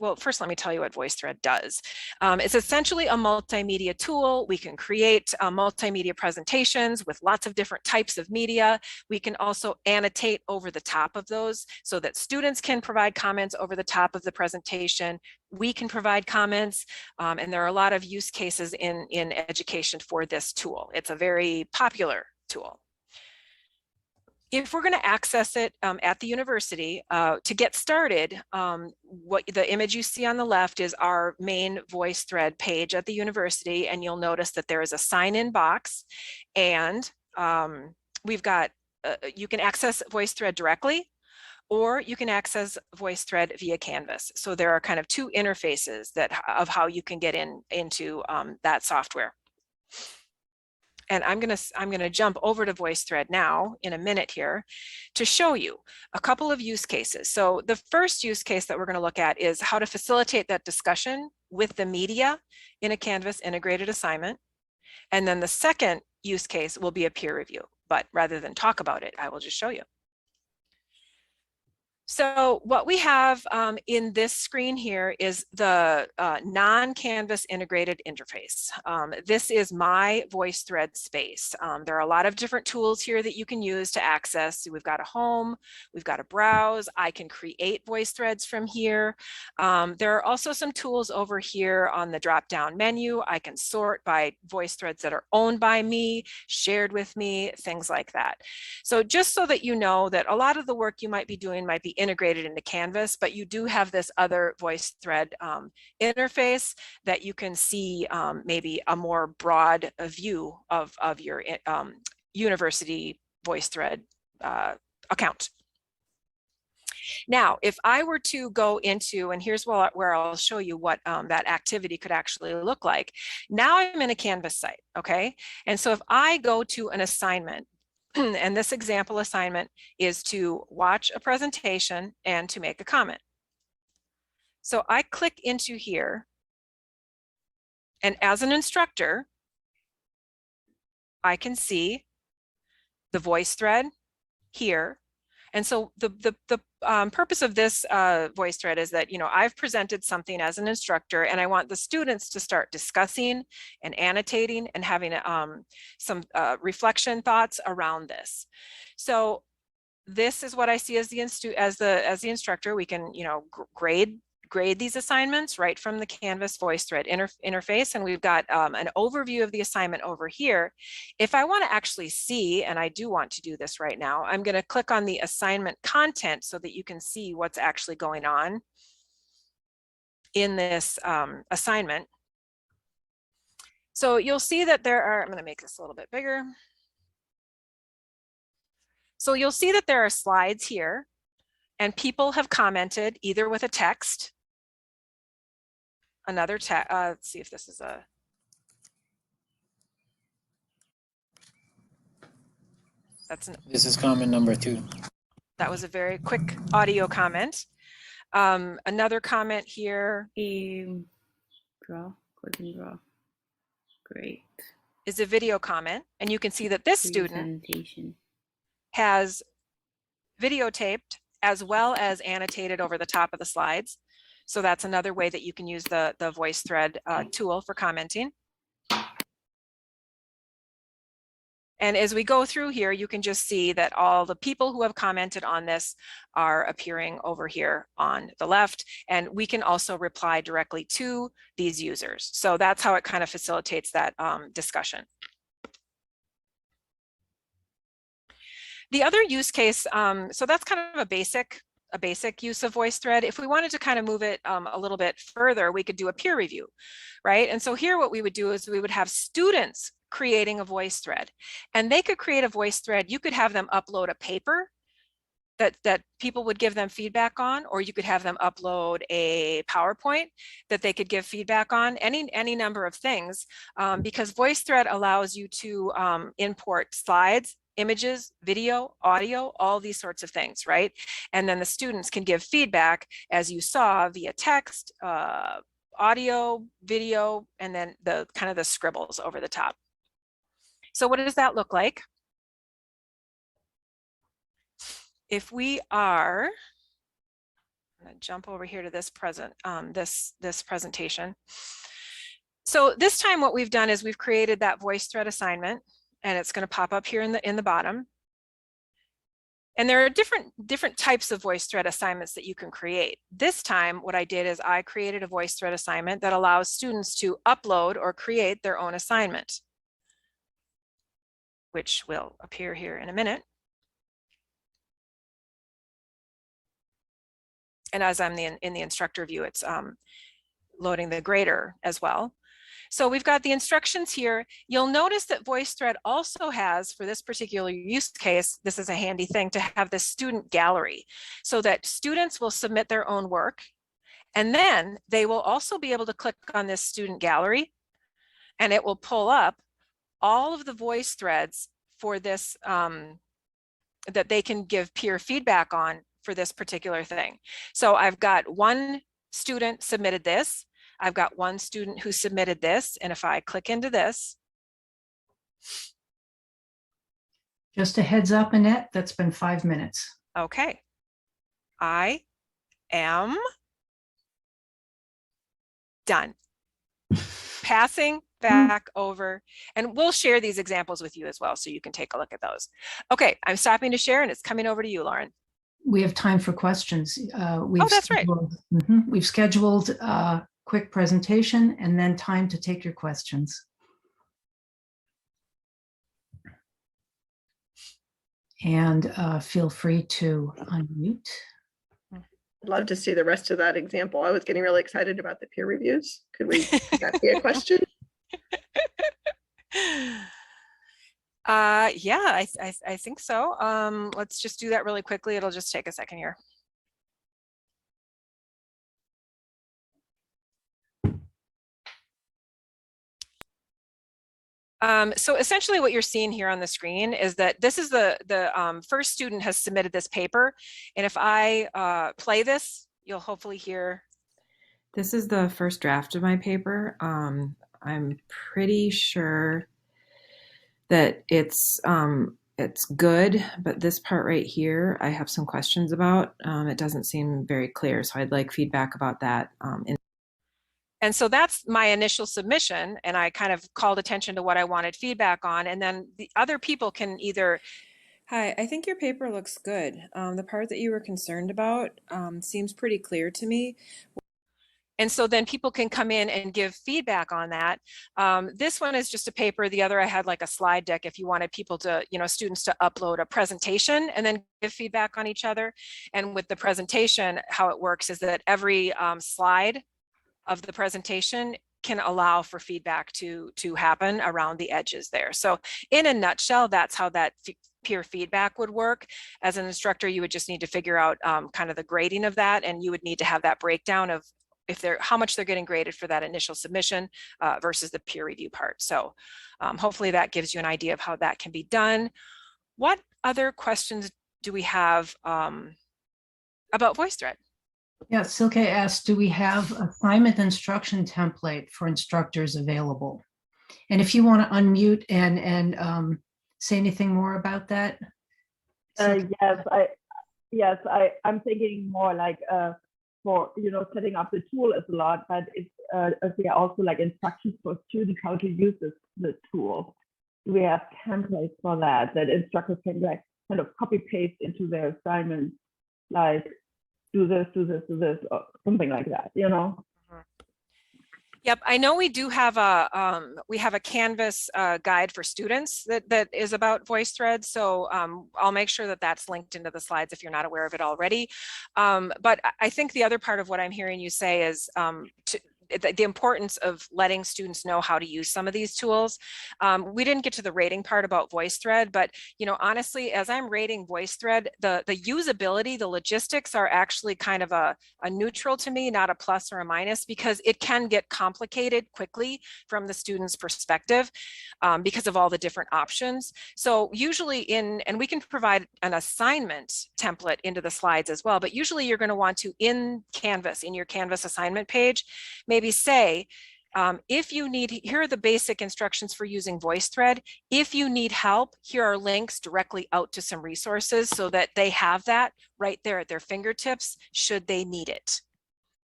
well, first let me tell you what VoiceThread does. It's essentially a multimedia tool. We can create multimedia presentations with lots of different types of media. We can also annotate over the top of those so that students can provide comments over the top of the presentation. We can provide comments, and there are a lot of use cases in education for this tool. It's a very popular tool. If we're going to access it at the university, to get started, what the image you see on the left is our main VoiceThread page at the university, and you'll notice that there is a sign-in box, and we've got, you can access VoiceThread directly, or you can access VoiceThread via Canvas. So there are kind of two interfaces of how you can get into that software. And I'm gonna jump over to VoiceThread now in a minute here to show you a couple of use cases. So the first use case that we're gonna look at is how to facilitate that discussion with the media in a Canvas integrated assignment. And then the second use case will be a peer review, but rather than talk about it, I will just show you. So what we have in this screen here is the non-Canvas integrated interface. This is my VoiceThread space. There are a lot of different tools here that you can use to access. We've got a home, we've got a browse. I can create VoiceThreads from here. There are also some tools over here on the drop-down menu. I can sort by VoiceThreads that are owned by me, shared with me, things like that. So just so that you know that a lot of the work you might be doing might be integrated into Canvas, but you do have this other VoiceThread interface that you can see maybe a more broad view of your university VoiceThread account. Now, if I were to go into, and here's where I'll show you what that activity could actually look like. Now I'm in a Canvas site, okay? And so if I go to an assignment, and this example assignment is to watch a presentation and to make a comment. So I click into here, and as an instructor, I can see the VoiceThread here. And so the purpose of this VoiceThread is that, you know, I've presented something as an instructor, and I want the students to start discussing and annotating and having some reflection thoughts around this. So this is what I see as the instructor. We can, you know, grade these assignments right from the Canvas VoiceThread interface, and we've got an overview of the assignment over here. If I want to actually see, and I do want to do this right now, I'm going to click on the assignment content so that you can see what's actually going on in this assignment. So you'll see that there are, I'm going to make this a little bit bigger. So you'll see that there are slides here, and people have commented either with a text, another text, let's see if this is a, this is comment number 2. That was a very quick audio comment. Another comment here. Draw, click and draw. Great. Is a video comment, and you can see that this student has videotaped as well as annotated over the top of the slides. So that's another way that you can use the VoiceThread tool for commenting. And as we go through here, you can just see that all the people who have commented on this are appearing over here on the left. And we can also reply directly to these users. So that's how it kind of facilitates that discussion. The other use case, so that's kind of a basic use of VoiceThread. If we wanted to kind of move it a little bit further, we could do a peer review, right? And so here what we would do is we would have students creating a VoiceThread, and they could create a VoiceThread. You could have them upload a paper that people would give them feedback on, or you could have them upload a PowerPoint that they could give feedback on, any number of things, because VoiceThread allows you to import slides, images, video, audio, all these sorts of things, right? And then the students can give feedback, as you saw, via text, audio, video, and then the kind of the scribbles over the top. So what does that look like? If we are, jump over here to this this presentation. So this time what we've done is we've created that VoiceThread assignment, and it's going to pop up here in the bottom. And there are different types of VoiceThread assignments that you can create. This time, what I did is I created a VoiceThread assignment that allows students to upload or create their own assignment, which will appear here in a minute. And as I'm in the instructor view, it's loading the grader as well. So we've got the instructions here. You'll notice that VoiceThread also has, for this particular use case, this is a handy thing to have the student gallery so that students will submit their own work. And then they will also be able to click on this student gallery, and it will pull up all of the voice threads for this that they can give peer feedback on for this particular thing. So I've got one student submitted this. I've got one student who submitted this, and if I click into this. Just a heads up, Annette, that's been 5 minutes. Okay. I am done. Passing back over, and we'll share these examples with you as well so you can take a look at those. Okay, I'm stopping to share, and it's coming over to you, Lauren. We have time for questions. That's right. We've scheduled a quick presentation and then time to take your questions. And feel free to unmute. I'd love to see the rest of that example. I was getting really excited about the peer reviews. Could that be a question? Yeah, I think so. Let's just do that really quickly. It'll just take a second here. So essentially what you're seeing here on the screen is that this is the first student has submitted this paper. And if I play this, you'll hopefully hear. This is the first draft of my paper. I'm pretty sure that it's good, but this part right here, I have some questions about. It doesn't seem very clear, so I'd like feedback about that. And so that's my initial submission, and I kind of called attention to what I wanted feedback on, and then the other people can either. Hi, I think your paper looks good. The part that you were concerned about seems pretty clear to me. And so then people can come in and give feedback on that. This one is just a paper. The other I had like a slide deck if you wanted people to, students to upload a presentation and then give feedback on each other. And with the presentation, how it works is that every slide of the presentation can allow for feedback to happen around the edges there. So in a nutshell, that's how that peer feedback would work. As an instructor, you would just need to figure out kind of the grading of that, and you would need to have that breakdown of how much they're getting graded for that initial submission versus the peer review part. So hopefully that gives you an idea of how that can be done. What other questions do we have about VoiceThread? Yeah, Silke asked, do we have assignment instruction template for instructors available? And if you want to unmute and say anything more about that. Yes, I'm thinking more like for setting up the tool is a lot, but it's there are also like instructions for students how to use the tool. We have templates for that instructors can like kind of copy paste into their assignments, like do this, or something like that, Yep, I know we do have a Canvas guide for students that is about VoiceThread. So I'll make sure that that's linked into the slides if you're not aware of it already. But I think the other part of what I'm hearing you say is the importance of letting students know how to use some of these tools. We didn't get to the rating part about VoiceThread, but honestly, as I'm rating VoiceThread, the usability, the logistics are actually kind of a neutral to me, not a plus or a minus, because it can get complicated quickly from the student's perspective because of all the different options. So usually and we can provide an assignment template into the slides as well, but usually you're going to want to in your Canvas assignment page, maybe say, If you need, here are the basic instructions for using VoiceThread. If you need help, here are links directly out to some resources so that they have that right there at their fingertips should they need it.